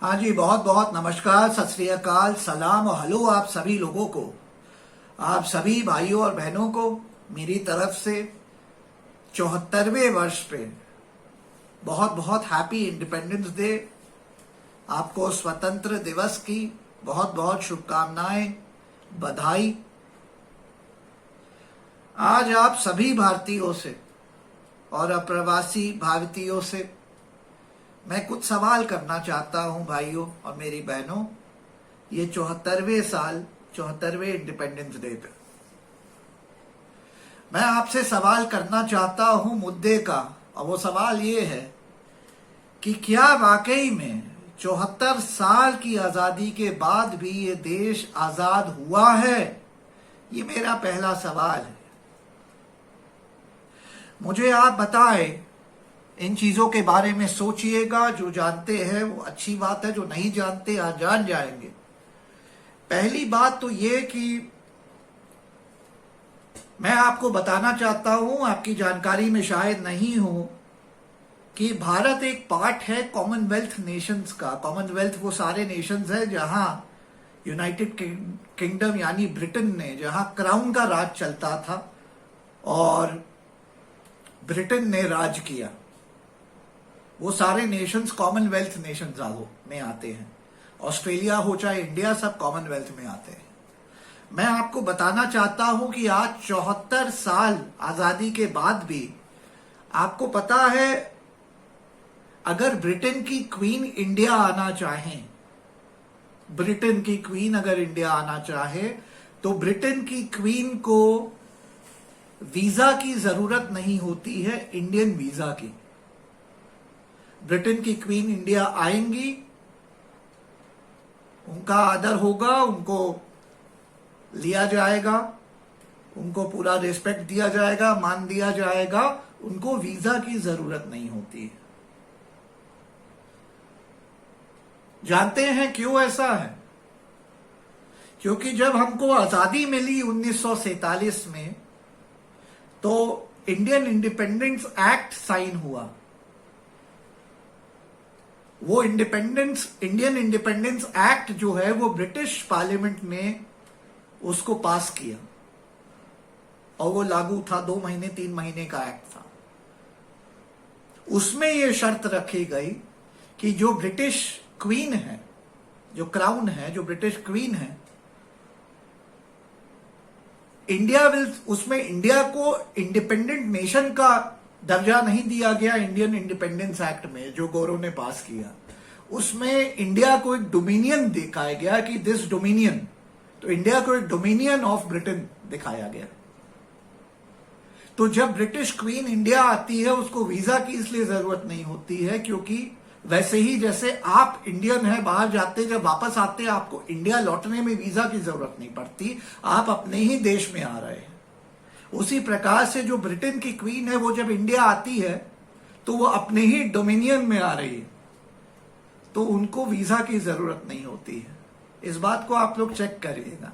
हाँ जी, बहुत बहुत नमस्कार, सत श्री अकाल, सलाम और हेलो आप सभी लोगों को, आप सभी भाइयों और बहनों को मेरी तरफ से 74वें वर्ष पे बहुत बहुत हैप्पी इंडिपेंडेंस डे। आपको स्वतंत्र दिवस की बहुत बहुत शुभकामनाएं, बधाई। आज आप सभी भारतीयों से और अप्रवासी भारतीयों से मैं कुछ सवाल करना चाहता हूं भाइयों और मेरी बहनों, ये 74वें साल, 74वें इंडिपेंडेंस डे पे मैं आपसे सवाल करना चाहता हूं मुद्दे का, और वो सवाल ये है कि क्या वाकई में 74 साल की आजादी के बाद भी ये देश आजाद हुआ है? ये मेरा पहला सवाल है। मुझे आप बताएं, इन चीजों के बारे में सोचिएगा। जो जानते हैं वो अच्छी बात है, जो नहीं जानते आज जान जाएंगे। पहली बात तो ये कि मैं आपको बताना चाहता हूं, आपकी जानकारी में शायद नहीं हो, कि भारत एक पार्ट है कॉमनवेल्थ नेशंस का। कॉमनवेल्थ वो सारे नेशंस हैं जहां यूनाइटेड किंगडम यानी ब्रिटेन ने, जहां क्राउन का राज चलता था और ब्रिटेन ने राज किया। वो सारे नेशंस कॉमनवेल्थ नेशंस में आते हैं। ऑस्ट्रेलिया हो चाहे इंडिया, सब कॉमनवेल्थ में आते हैं। मैं आपको बताना चाहता हूं कि आज 74 साल आजादी के बाद भी आपको पता है, अगर ब्रिटेन की क्वीन इंडिया आना चाहे, ब्रिटेन की क्वीन अगर इंडिया आना चाहे, तो ब्रिटेन की क्वीन को वीजा की जरूरत नहीं होती है, इंडियन वीजा की। ब्रिटेन की क्वीन इंडिया आएंगी, उनका आदर होगा, उनको लिया जाएगा, उनको पूरा रिस्पेक्ट दिया जाएगा, मान दिया जाएगा, उनको वीजा की जरूरत नहीं होती है। जानते हैं क्यों ऐसा है? क्योंकि जब हमको आजादी मिली 1947 में, तो इंडियन इंडिपेंडेंस एक्ट साइन हुआ। वो इंडियन इंडिपेंडेंस एक्ट जो है वो ब्रिटिश पार्लियामेंट ने उसको पास किया और वो लागू था। 2 महीने 3 महीने का एक्ट था। उसमें ये शर्त रखी गई कि जो ब्रिटिश क्वीन है, जो क्राउन है, जो ब्रिटिश क्वीन है, उसमें इंडिया को इंडिपेंडेंट नेशन का दर्जा नहीं दिया गया। इंडियन इंडिपेंडेंस एक्ट में जो गौरव ने पास किया, उसमें इंडिया को एक डोमिनियन दिखाया गया कि दिस डोमिनियन, तो इंडिया को एक डोमिनियन ऑफ ब्रिटेन दिखाया गया। तो जब ब्रिटिश क्वीन इंडिया आती है, उसको वीजा की इसलिए जरूरत नहीं होती है, क्योंकि वैसे ही जैसे आप इंडियन है, बाहर जाते, जब वापस आते आपको इंडिया लौटने में वीजा की जरूरत नहीं पड़ती, आप अपने ही देश में आ रहे हैं। उसी प्रकार से जो ब्रिटेन की क्वीन है, वो जब इंडिया आती है तो वो अपने ही डोमिनियन में आ रही है, तो उनको वीजा की जरूरत नहीं होती है। इस बात को आप लोग चेक करिएगा।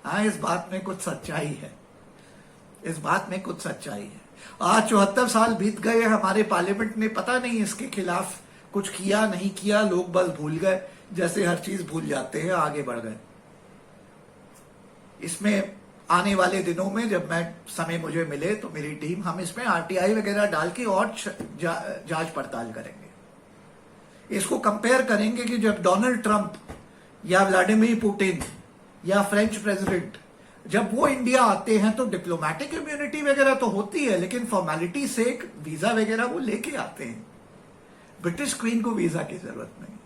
हाँ, इस बात में कुछ सच्चाई है, इस बात में कुछ सच्चाई है। आज 74 साल बीत गए, हमारे पार्लियामेंट ने पता नहीं इसके खिलाफ कुछ किया नहीं किया, लोग बस भूल गए, जैसे हर चीज भूल जाते हैं, आगे बढ़ गए। इसमें आने वाले दिनों में जब मैं समय मुझे मिले तो मेरी टीम, हम इसमें आरटीआई वगैरह डाल के और जांच पड़ताल करेंगे। इसको कंपेयर करेंगे कि जब डोनाल्ड ट्रंप या व्लादिमीर पुतिन या फ्रेंच प्रेसिडेंट जब वो इंडिया आते हैं, तो डिप्लोमेटिक इम्यूनिटी वगैरह तो होती है, लेकिन फॉर्मेलिटी से वीजा वगैरह वो लेके आते हैं। ब्रिटिश क्वीन को वीजा की जरूरत नहीं।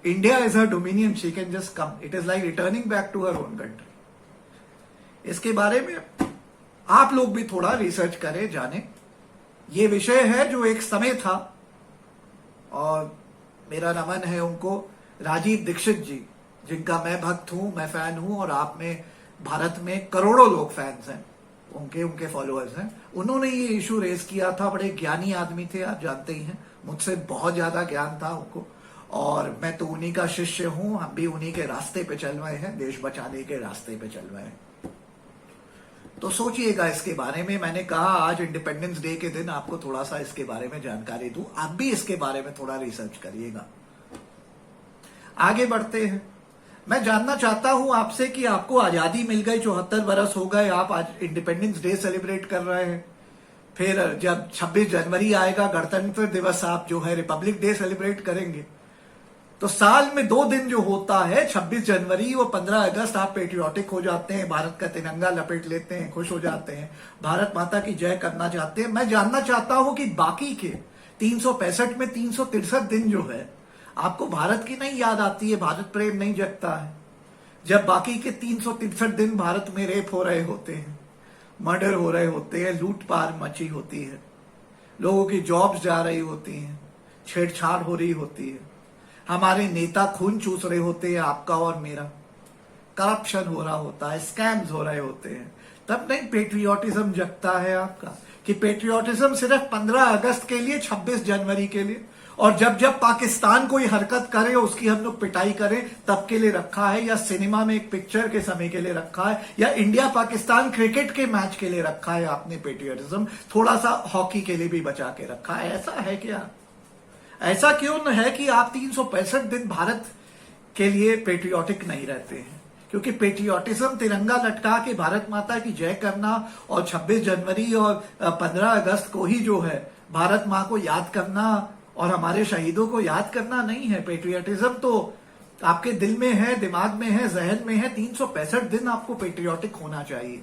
India is her dominion, she can just come. It is like returning back to her own country. इसके बारे में आप लोग भी थोड़ा रिसर्च करें, जाने। ये विषय है जो एक समय था, और मेरा नमन है उनको, राजीव दीक्षित जी, जिनका मैं भक्त हूं, मैं फैन हूं, और आप में भारत में करोड़ों लोग फैंस हैं, उनके फॉलोअर्स हैं। उन्होंने ये इशू रेज किया था। बड़े ज्ञानी आदमी थे, आप जानते ही हैं, मुझसे बहुत ज्यादा ज्ञान था उनको, और मैं तो उन्हीं का शिष्य हूं। हम भी उन्हीं के रास्ते पे चल रहे हैं, देश बचाने के रास्ते पे चल रहे हैं। तो सोचिएगा इसके बारे में। मैंने कहा आज इंडिपेंडेंस डे के दिन आपको थोड़ा सा इसके बारे में जानकारी दूं, आप भी इसके बारे में थोड़ा रिसर्च करिएगा। आगे बढ़ते हैं। मैं जानना चाहता हूं आपसे कि आपको आजादी मिल गई, 74 बरस हो गए, आप आज इंडिपेंडेंस डे सेलिब्रेट कर रहे हैं। फिर जब 26 जनवरी आएगा, गणतंत्र दिवस, आप जो है रिपब्लिक डे सेलिब्रेट करेंगे। तो साल में 2 दिन जो होता है, 26 जनवरी और 15 अगस्त, आप पेट्रियोटिक हो जाते हैं, भारत का तिरंगा लपेट लेते हैं, खुश हो जाते हैं, भारत माता की जय करना चाहते हैं। मैं जानना चाहता हूं कि बाकी के 365 में 363 दिन जो है, आपको भारत की नहीं याद आती है, भारत प्रेम नहीं जगता है, जब बाकी के 363 दिन भारत में रेप हो रहे होते हैं, मर्डर हो रहे होते हैं, लूटपाट मची होती है, लोगों की जॉब्स जा रही होती हैं, छेड़छाड़ हो रही होती है, हमारे नेता खून चूस रहे होते हैं, आपका और मेरा, करप्शन हो रहा होता है, स्कैम्स हो रहे होते हैं, तब नहीं पेट्रियोटिज्म जगता है आपका? कि पेट्रियोटिज्म सिर्फ 15 अगस्त के लिए, 26 जनवरी के लिए, और जब जब पाकिस्तान कोई हरकत करे उसकी हम लोग पिटाई करें तब के लिए रखा है, या सिनेमा में एक पिक्चर के समय के लिए रखा है, या इंडिया पाकिस्तान क्रिकेट के मैच के लिए रखा है आपने पेट्रियोटिज्म? थोड़ा सा हॉकी के लिए भी बचा के रखा है, ऐसा है क्या? ऐसा क्यों न है कि आप 365 दिन भारत के लिए पेट्रियोटिक नहीं रहते हैं? क्योंकि पेट्रियोटिज्म, तिरंगा लटका के भारत माता की जय करना, और 26 जनवरी और 15 अगस्त को ही जो है भारत माँ को याद करना और हमारे शहीदों को याद करना नहीं है। पेट्रियोटिज्म तो आपके दिल में है, दिमाग में है, जहन में है। 365 दिन आपको पेट्रियोटिक होना चाहिए।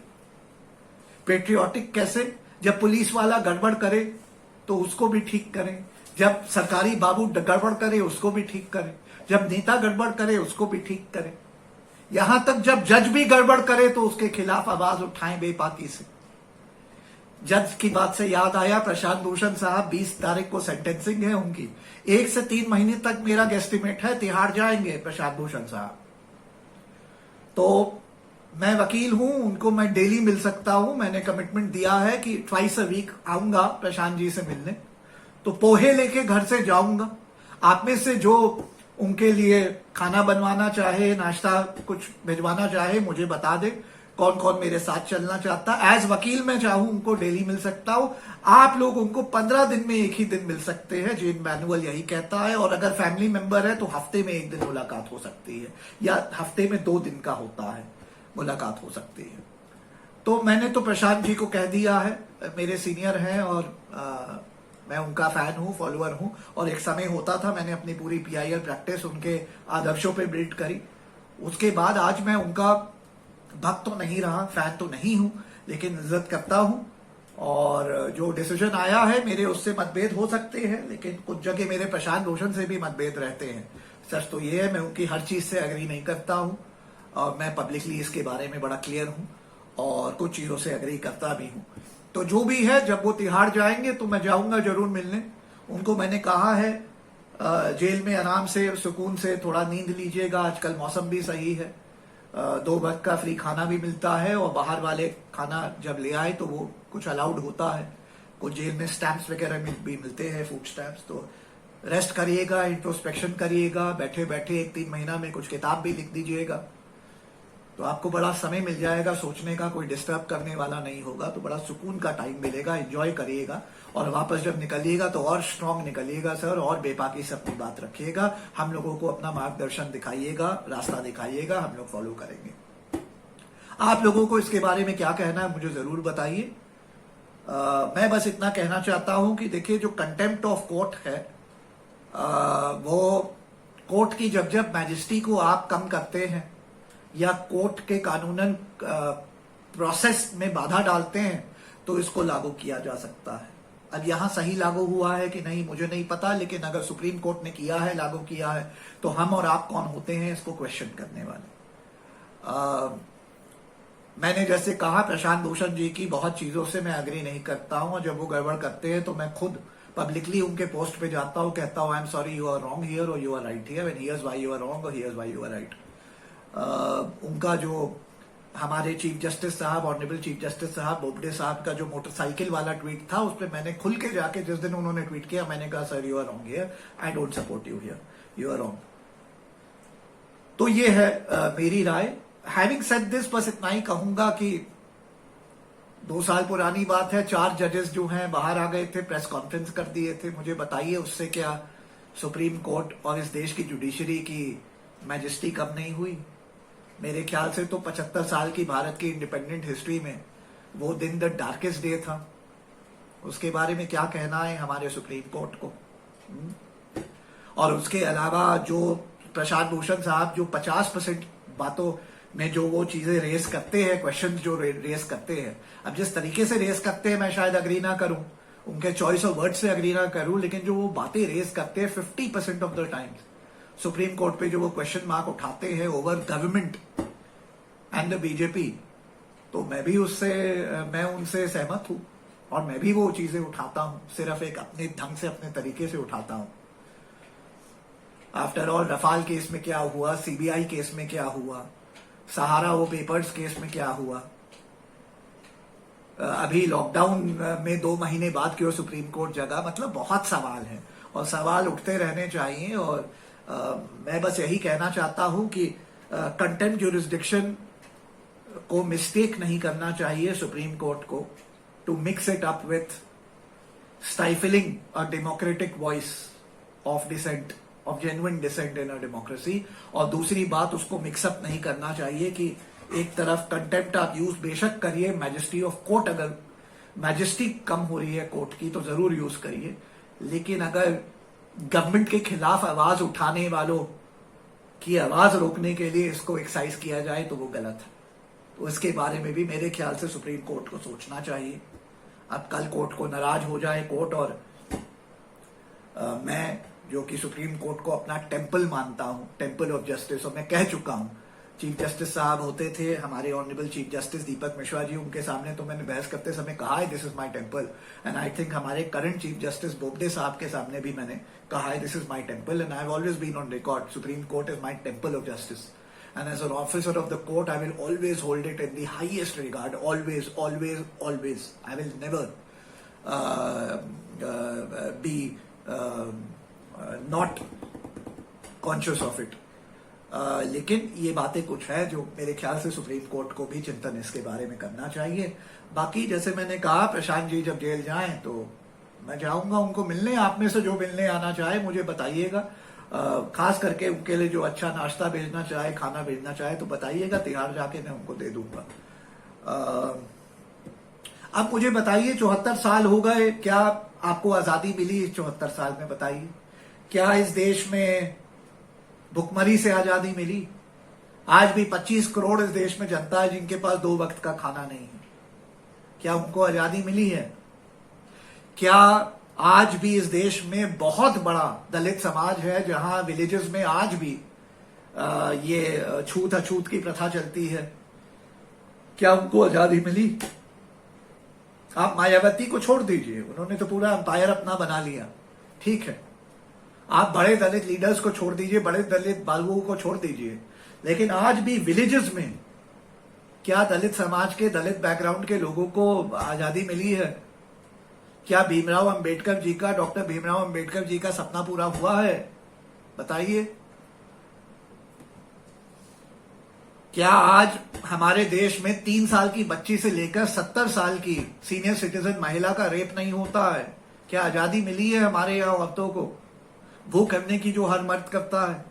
पेट्रियोटिक कैसे? जब पुलिस वाला गड़बड़ करे तो उसको भी ठीक करें, जब सरकारी बाबू गड़बड़ करे उसको भी ठीक करें, जब नेता गड़बड़ करे उसको भी ठीक करें, यहां तक जब जज भी गड़बड़ करे तो उसके खिलाफ आवाज उठाएं बेबाकी से। जज की बात से याद आया, प्रशांत भूषण साहब 20 तारीख को सेंटेंसिंग है उनकी, 1 से 3 महीने तक मेरा गेस्टिमेट है तिहाड़ जाएंगे प्रशांत भूषण साहब। तो मैं वकील हूं, उनको मैं डेली मिल सकता हूं, मैंने कमिटमेंट दिया है कि ट्वाइस अ वीक आऊंगा प्रशांत जी से मिलने। तो पोहे लेके घर से जाऊंगा, आप में से जो उनके लिए खाना बनवाना चाहे, नाश्ता कुछ भिजवाना चाहे, मुझे बता दे कौन कौन मेरे साथ चलना चाहता। एज वकील मैं चाहूं उनको डेली मिल सकता हूं, आप लोग उनको 15 दिन में 1 ही दिन मिल सकते हैं, जेन मैनुअल यही कहता है। और अगर फैमिली मेंबर है तो हफ्ते में 1 दिन मुलाकात हो सकती है, या हफ्ते में 2 दिन का होता है मुलाकात हो सकती है। तो मैंने तो प्रशांत जी को कह दिया है, मेरे सीनियर हैं और मैं उनका फैन हूं, फॉलोअर हूं, और एक समय होता था मैंने अपनी पूरी पीआईएल प्रैक्टिस उनके आदर्शों पे बिल्ड करी। उसके बाद आज मैं उनका भक्त तो नहीं रहा, फैन तो नहीं हूं, लेकिन इज्जत करता हूं। और जो डिसीजन आया है मेरे, उससे मतभेद हो सकते हैं, लेकिन कुछ जगह मेरे प्रशांत भूषण से भी मतभेद रहते हैं। सच तो ये है, मैं उनकी हर चीज से एग्री नहीं करता हूं, और मैं पब्लिकली इसके बारे में बड़ा क्लियर हूं, और कुछ चीजों से एग्री करता भी हूं। तो जो भी है, जब वो तिहाड़ जाएंगे तो मैं जाऊंगा जरूर मिलने उनको। मैंने कहा है जेल में आराम से, सुकून से थोड़ा नींद लीजिएगा, आजकल मौसम भी सही है, 2 वक्त का फ्री खाना भी मिलता है, और बाहर वाले खाना जब ले आए तो वो कुछ अलाउड होता है, कुछ जेल में स्टैंप्स वगैरह भी मिलते हैं, फूड स्टैंप्स। तो रेस्ट करिएगा, इंट्रोस्पेक्शन करिएगा, बैठे बैठे 1-3 महीना में कुछ किताब भी लिख दीजिएगा, तो आपको बड़ा समय मिल जाएगा सोचने का, कोई डिस्टर्ब करने वाला नहीं होगा, तो बड़ा सुकून का टाइम मिलेगा, एंजॉय करिएगा। और वापस जब निकलिएगा तो और स्ट्रांग निकलिएगा सर, और बेबाकी से अपनी बात रखिएगा, हम लोगों को अपना मार्गदर्शन दिखाइएगा, रास्ता दिखाइएगा, हम लोग फॉलो करेंगे। आप लोगों को इसके बारे में क्या कहना है मुझे जरूर बताइए। मैं बस इतना कहना चाहता हूं कि देखिए, जो कंटेम्प्ट ऑफ कोर्ट है, वो कोर्ट की जब जब मैजिस्ट्री को आप कम करते हैं या कोर्ट के कानूनन प्रोसेस में बाधा डालते हैं, तो इसको लागू किया जा सकता है। अब यहां सही लागू हुआ है कि नहीं मुझे नहीं पता, लेकिन अगर सुप्रीम कोर्ट ने किया है, लागू किया है, तो हम और आप कौन होते हैं इसको क्वेश्चन करने वाले। मैंने जैसे कहा, प्रशांत भूषण जी की बहुत चीजों से मैं एग्री नहीं करता हूं, और जब वो गड़बड़ करते हैं तो मैं खुद पब्लिकली उनके पोस्ट पे जाता हूं, कहता हूं I am sorry, you are wrong here और you are right here, and here's why you are wrong और here's why you are right. उनका जो हमारे चीफ जस्टिस साहब, ऑनरेबल चीफ जस्टिस साहब बोबडे साहब का जो मोटरसाइकिल वाला ट्वीट था, उस पर मैंने खुल के जाके, जिस दिन उन्होंने ट्वीट किया, मैंने कहा sir you are wrong here, I don't support you here, you are wrong. तो ये है मेरी राय। हैविंग सेड दिस, बस इतना ही कहूंगा कि 2 साल पुरानी बात है, 4 जजेस जो हैं बाहर आ गए थे, प्रेस कॉन्फ्रेंस कर दिए थे। मुझे बताइए उससे क्या सुप्रीम कोर्ट और इस देश की जुडिशरी की मैजेस्टी कब नहीं हुई? मेरे ख्याल से तो 75 साल की भारत की इंडिपेंडेंट हिस्ट्री में वो दिन द डार्केस्ट डे था। उसके बारे में क्या कहना है हमारे सुप्रीम कोर्ट को? और उसके अलावा जो प्रशांत भूषण साहब जो 50% बातों में जो वो चीजें रेस करते हैं, क्वेश्चन जो रेस करते हैं, अब जिस तरीके से रेस करते हैं मैं शायद अग्री ना करूं, उनके चॉइस ऑफ वर्ड से अग्री ना करूं, लेकिन जो वो बातें रेस करते हैं 50% of the times supreme court पे जो वो क्वेश्चन मार्क उठाते हैं over government and the BJP, तो मैं उनसे सहमत हूं और मैं भी वो चीजें उठाता हूं, सिर्फ एक अपने ढंग से अपने तरीके से उठाता हूं। आफ्टर ऑल रफाल केस में क्या हुआ, सीबीआई केस में क्या हुआ, सहारा वो पेपर्स केस में क्या हुआ, अभी लॉकडाउन में 2 महीने बाद क्यों सुप्रीम कोर्ट जगह, मतलब बहुत सवाल हैं और सवाल उठते रहने चाहिए। और मैं बस यही कहना चाहता हूं कि कंटेम्प्ट ज्यूरिसडिक्शन को मिस्टेक नहीं करना चाहिए सुप्रीम कोर्ट को, to mix it up with stifling a democratic voice of dissent, of genuine dissent in a democracy. और दूसरी बात, उसको मिक्सअप नहीं करना चाहिए कि एक तरफ कंटेम्प्ट आप यूज बेशक करिए, मैजेस्टी ऑफ कोर्ट, अगर मैजेस्टी कम हो रही है कोर्ट की तो जरूर यूज करिए, लेकिन अगर गवर्नमेंट के खिलाफ आवाज उठाने वालों की आवाज रोकने के लिए इसको एक्साइज किया जाए तो वो गलत है। तो इसके बारे में भी मेरे ख्याल से सुप्रीम कोर्ट को सोचना चाहिए। अब कल कोर्ट को नाराज हो जाए कोर्ट, और मैं जो कि सुप्रीम कोर्ट को अपना टेम्पल मानता हूं, टेम्पल ऑफ जस्टिस, और मैं कह चुका हूं, चीफ जस्टिस साहब होते थे हमारे honourable chief Justice Deepak Mishra ji, उनके सामने तो मैंने बहस करते समय कहा है this is my temple, and I think हमारे करंट चीफ जस्टिस बोबडे साहब के सामने भी मैंने कहा है this is my temple, and I have always been on record, Supreme Court is my temple of justice, and as an officer of the court I will always hold it in the highest regard, always, always, always. I will never be not conscious of it. लेकिन ये बातें कुछ है जो मेरे ख्याल से supreme Court को भी चिंतन इसके बारे में करना चाहिए। बाकी जैसे मैंने कहा, प्रशांत जी जब जेल जाएं तो मैं जाऊंगा उनको मिलने, आप में से जो मिलने आना चाहे मुझे बताइएगा, खास करके उनके लिए जो अच्छा नाश्ता भेजना चाहे, खाना भेजना चाहे तो बताइएगा, तिहाड़ जाके मैं उनको दे दूंगा। अब मुझे बताइए, 74 साल हो गए, क्या आपको आजादी मिली इस 74 साल में? बताइए, क्या इस देश में भुखमरी से आजादी मिली? आज भी 25 करोड़ इस देश में जनता है जिनके पास 2 वक्त का खाना नहीं है। क्या उनको आजादी मिली है? क्या आज भी इस देश में बहुत बड़ा दलित समाज है जहां विलेजेस में आज भी ये छूत अछूत की प्रथा चलती है? क्या उनको आजादी मिली? आप मायावती को छोड़ दीजिए, उन्होंने तो पूरा एम्पायर अपना बना लिया, ठीक है। आप बड़े दलित लीडर्स को छोड़ दीजिए, बड़े दलित बाबुओं को छोड़ दीजिए, लेकिन आज भी विलेजेस में क्या दलित समाज के, दलित बैकग्राउंड के लोगों को आजादी मिली है? क्या भीमराव अंबेडकर जी का, डॉक्टर भीमराव अंबेडकर जी का सपना पूरा हुआ है? बताइए। क्या आज हमारे देश में 3 साल की बच्ची से लेकर 70 साल की सीनियर सिटीजन महिला का रेप नहीं होता है? क्या आजादी मिली है हमारे यहाँ औरतों को वो करने की जो हर मर्द करता है?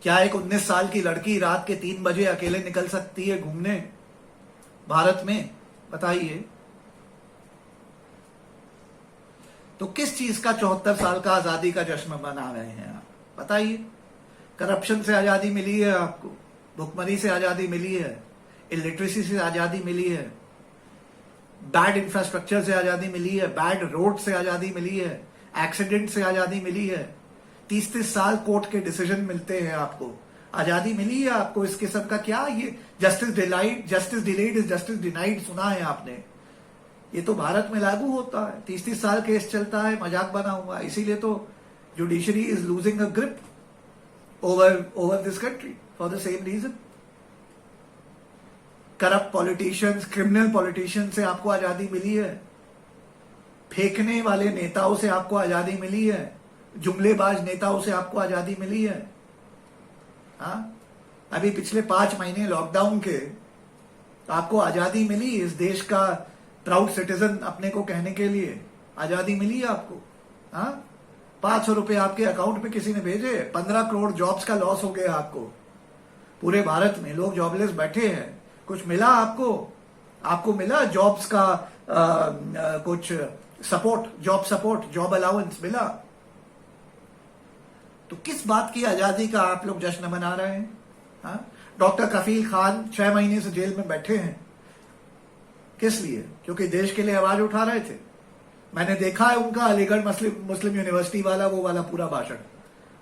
क्या एक 19 साल की लड़की रात के 3 बजे अकेले निकल सकती है घूमने भारत में? बताइए। तो किस चीज का 74 साल का आजादी का जश्न मना रहे हैं आप? बताइए। करप्शन से आजादी मिली है आपको, भुखमरी से आजादी मिली है, इलिटरेसी से आजादी मिली है, बैड इंफ्रास्ट्रक्चर से आजादी मिली है, बैड रोड से आजादी मिली है, एक्सीडेंट से आजादी मिली है, 30-30 साल कोर्ट के डिसीजन मिलते हैं आपको, आजादी मिली है आपको। इस किस्म का क्या ये justice delayed is justice denied सुना है आपने? ये तो भारत में लागू होता है, 30-30 साल केस चलता है, मजाक बना हुआ। इसीलिए तो judiciary is losing a grip over this country for the same reason. Corrupt politicians, criminal politicians से आपको आजादी मिली है, फेंकने वाले नेताओं से आपको आजादी मिली है, जुमलेबाज नेताओं से आपको आजादी मिली है। हाँ, अभी पिछले 5 महीने लॉकडाउन के आपको आजादी मिली इस देश का प्राउड सिटीजन अपने को कहने के लिए? आजादी मिली है आपको? हाँ, 500 रुपए आपके अकाउंट में किसी ने भेजे? 15 करोड़ जॉब्स का लॉस हो गया आपको। पूरे भारत में लोग जॉबलेस बैठे हैं। कुछ मिला आपको? आपको मिला जॉब्स का कुछ सपोर्ट, जॉब अलाउंस मिला? तो किस बात की आजादी का आप लोग जश्न मना रहे हैं? हाँ? डॉक्टर कफील खान 6 महीने से जेल में बैठे हैं। किस लिए? क्योंकि देश के लिए आवाज उठा रहे थे। मैंने देखा है उनका अलीगढ़ मुस्लिम यूनिवर्सिटी वाला वो वाला पूरा भाषण।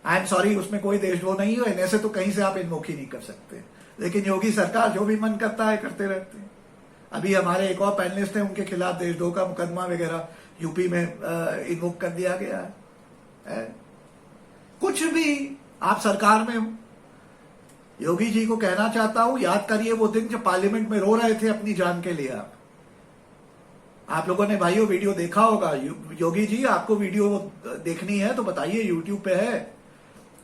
आई एम सॉरी, उसमें कोई देशद्रोह नहीं है। ऐसे तो कहीं से आप इन्वोक ही नहीं कर सकते। लेकिन योगी सरकार जो भी मन करता है करते रहते हैं। अभी हमारे एक और पैनलिस्ट हैं, उनके खिलाफ देशद्रोह का मुकदमा वगैरह यूपी में इन्वोक कर दिया गया है। कुछ भी आप सरकार में हो। योगी जी को कहना चाहता हूं, याद करिए वो दिन जब पार्लियामेंट में रो रहे थे अपनी जान के लिए। आप लोगों ने भाइयों वीडियो देखा होगा। योगी जी, आपको वीडियो देखनी है तो बताइए, यूट्यूब पे है।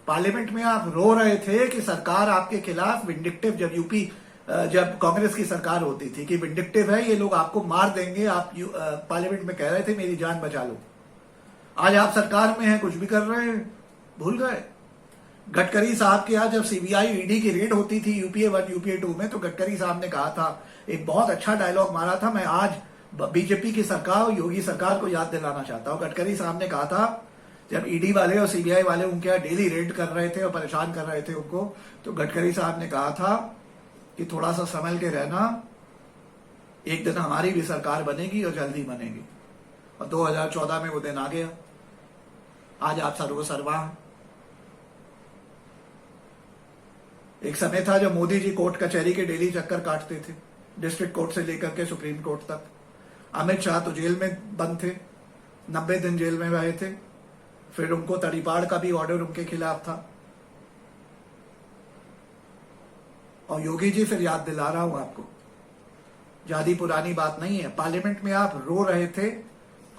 पार्लियामेंट में आप रो रहे थे कि सरकार आपके खिलाफ विंडिक्टिव, जब कांग्रेस की सरकार होती थी, कि विंडिक्टिव है, ये लोग आपको मार देंगे। आप पार्लियामेंट में कह रहे थे मेरी जान बचा लो। आज आप सरकार में हैं, कुछ भी कर रहे हैं, भूल गए। गडकरी साहब के यहाँ जब सीबीआई ईडी की रेड होती थी यूपीए 1 यूपीए 2 में, तो गडकरी साहब ने कहा था, एक बहुत अच्छा डायलॉग मारा था। मैं आज बीजेपी की सरकार और योगी सरकार को याद दिलाना चाहता हूं। गडकरी साहब ने कहा था, जब ईडी वाले और सीबीआई वाले उनके यहाँ डेली रेड कर रहे थे और परेशान कर रहे थे उनको, तो गडकरी साहब ने कहा था कि थोड़ा सा संभल के रहना, एक दिन हमारी भी सरकार बनेगी और जल्दी बनेगी। और 2014 में वो दिन आ गया। आज आप सर्वसर्वा हैं। एक समय था जब मोदी जी कोर्ट कचहरी के डेली चक्कर काटते थे, डिस्ट्रिक्ट कोर्ट से लेकर के सुप्रीम कोर्ट तक। अमित शाह तो जेल में बंद थे, 90 दिन जेल में रहे थे। फिर उनको तड़ीपाड़ का भी ऑर्डर उनके खिलाफ था। और योगी जी, फिर याद दिला रहा हूं आपको, ज्यादा पुरानी बात नहीं है। पार्लियामेंट में आप रो रहे थे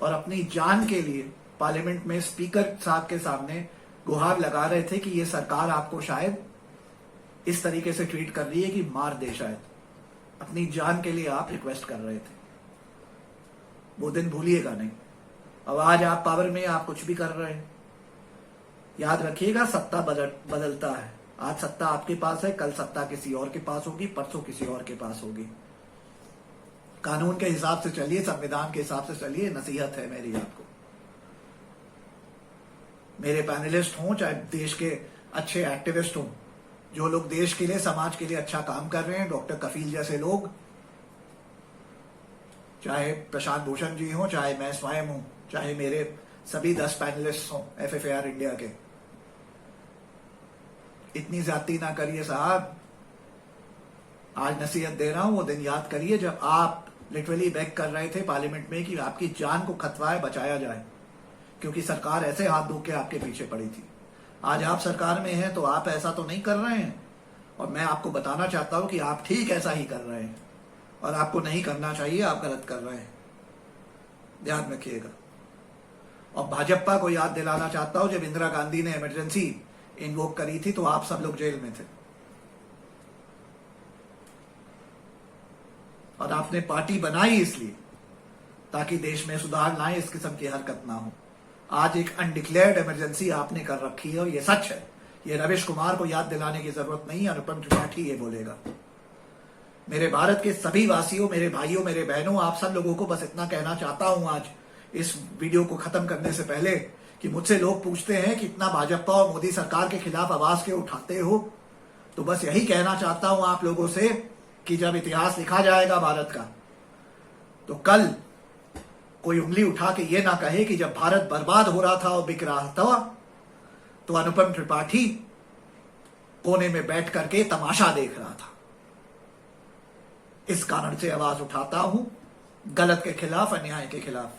और अपनी जान के लिए पार्लियामेंट में स्पीकर साहब के सामने गुहार लगा रहे थे कि ये सरकार आपको शायद इस तरीके से ट्रीट कर रही है कि मार दे। शायद अपनी जान के लिए आप रिक्वेस्ट कर रहे थे। वो दिन भूलिएगा नहीं। अब आज आप पावर में, आप कुछ भी कर रहे हैं। याद रखिएगा, सत्ता बदलता है। आज सत्ता आपके पास है, कल सत्ता किसी और के पास होगी, परसों किसी और के पास होगी। कानून के हिसाब से चलिए, संविधान के हिसाब से चलिए। नसीहत है मेरी आपको। मेरे पैनलिस्ट हों, चाहे देश के अच्छे एक्टिविस्ट हों, जो लोग देश के लिए, समाज के लिए अच्छा काम कर रहे हैं, डॉक्टर कफील जैसे लोग, चाहे प्रशांत भूषण जी हों, चाहे मैं स्वयं हूं, चाहे मेरे सभी 10 पैनलिस्ट हों FFAR इंडिया के, इतनी ज्यादती ना करिए साहब। आज नसीहत दे रहा हूं, वो दिन याद करिए जब आप लिटरली बेग कर रहे थे पार्लियामेंट में कि आपकी जान को खतरा है, बचाया जाए, क्योंकि सरकार ऐसे हाथ धो के आपके पीछे पड़ी थी। आज आप सरकार में हैं तो आप ऐसा तो नहीं कर रहे हैं। और मैं आपको बताना चाहता हूं कि आप ठीक ऐसा ही कर रहे हैं और आपको नहीं करना चाहिए। आप गलत कर रहे हैं, ध्यान रखिएगा। और भाजपा को याद दिलाना चाहता हूं, जब इंदिरा गांधी ने इमरजेंसी इन्वोक करी थी तो आप सब लोग जेल में थे और आपने पार्टी बनाई इसलिए ताकि देश में सुधार लाए, इस किस्म की हरकत ना हो। आज एक अनडिक्लेयर्ड इमरजेंसी आपने कर रखी है और ये सच है। ये रविश कुमार को याद दिलाने की जरूरत नहीं है, अनुपम त्रिपाठी ये बोलेगा। मेरे भारत के सभी वासियों, मेरे भाइयों, मेरे बहनों, आप सब लोगों को बस इतना कहना चाहता हूं आज इस वीडियो को खत्म करने से पहले कि मुझसे लोग पूछते हैं कि इतना भाजपा और मोदी सरकार के खिलाफ आवाज क्यों उठाते हो, तो बस यही कहना चाहता हूं आप लोगों से कि जब इतिहास लिखा जाएगा भारत का, तो कल कोई उंगली उठा के ये ना कहे कि जब भारत बर्बाद हो रहा था और बिक रहा था तो अनुपम त्रिपाठी कोने में बैठ करके तमाशा देख रहा था। इस कारण से आवाज उठाता हूं गलत के खिलाफ, अन्याय के खिलाफ।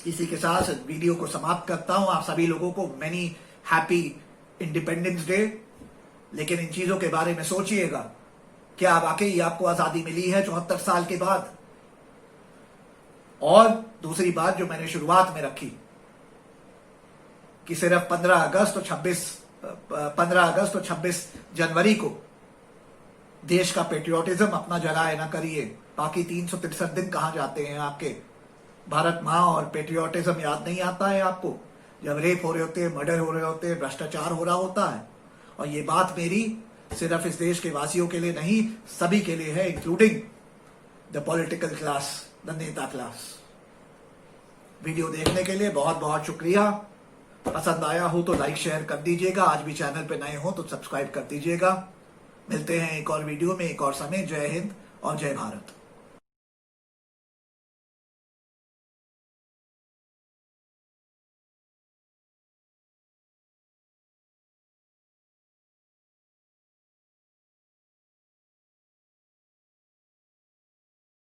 इसी के साथ वीडियो को समाप्त करता हूं। आप सभी लोगों को मेनी हैप्पी इंडिपेंडेंस डे। लेकिन इन चीजों के बारे में सोचिएगा, क्या वाकई आपको आजादी मिली है 74 साल के बाद? और दूसरी बात जो मैंने शुरुआत में रखी कि सिर्फ 15 अगस्त और 26 जनवरी को देश का पेट्रियोटिज्म अपना जगाए ना करिए, बाकी 363 दिन कहां जाते हैं आपके? भारत माँ और पेट्रियोटिज्म याद नहीं आता है आपको? जब रेप हो रहे होते हैं, मर्डर हो रहे होते हैं, भ्रष्टाचार हो रहा होता है। और ये बात मेरी सिर्फ इस देश के वासियों के लिए नहीं, सभी के लिए है, including the political class, the नेता क्लास। वीडियो देखने के लिए बहुत बहुत शुक्रिया। पसंद आया हो तो लाइक शेयर कर दीजिएगा। आज भी चैनल पे नए हो तो सब्सक्राइब कर दीजिएगा। मिलते हैं एक और वीडियो में एक और समय। जय हिंद और जय भारत।